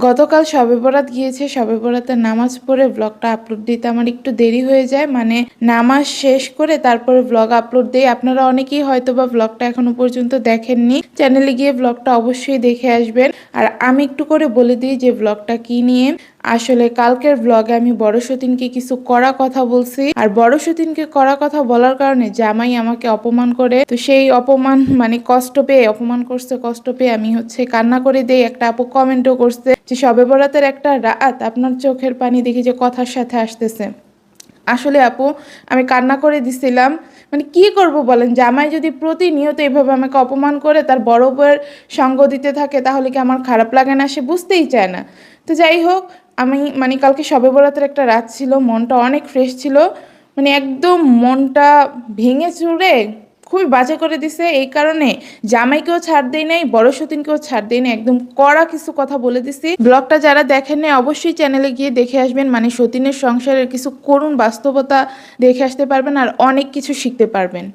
গতকাল শবে বরাত গিয়েছে, শবে বরাতের নামাজ পড়ে ব্লগটা আপলোড দিতে আমার একটু দেরি হয়ে যায়। মানে নামাজ শেষ করে তারপরে ব্লগ আপলোড দিই। আপনারা অনেকেই হয়তো বা ব্লগটা এখনো পর্যন্ত দেখেননি, চ্যানেলে গিয়ে ব্লগটা অবশ্যই দেখে আসবেন। আর আমি একটু করে বলে দিই যে ব্লগটা কি নিয়ে। আসলে কালকের ব্লগে আমি বড় সতীনকে কিছু কড়া কথা বলছি, আর বড় সতীনকে কড়া কথা বলার কারণে জামাই আমাকে অপমান করে। তো সেই অপমান মানে কষ্ট পেয়ে, অপমান করছে কষ্ট পেয়ে আমি কান্না করে দেই। একটা আপু কমেন্টও করছে যে শবে বরাতের একটা রাত আপনার চোখের পানি দেখি যে কথার সাথে আসতেছে। আসলে আপু আমি কান্না করে দিছিলাম। মানে কি করব বলেন, জামাই যদি প্রতিনিয়ত এভাবে আমাকে অপমান করে তার বড় বউয়ের সঙ্গ দিতে থাকে তাহলে কি আমার খারাপ লাগে না? সে বুঝতেই চায় না। তো যাই হোক, আমি মানে কালকে শবে বরাতের একটা রাত ছিল, মনটা অনেক ফ্রেশ ছিল। মানে একদম মনটা ভেঙে চুরে খুবই বাজে করে দিছে। এই কারণে জামাইকেও ছাড় দেই নাই, বড় সতীনকেও ছাড় দেই নাই, একদম কড়া কিছু কথা বলে দিছি। ব্লগটা যারা দেখেন নাই অবশ্যই চ্যানেলে গিয়ে দেখে আসবেন। মানে সতীনের সংসারের কিছু করুণ বাস্তবতা দেখে আসতে পারবেন আর অনেক কিছু শিখতে পারবেন।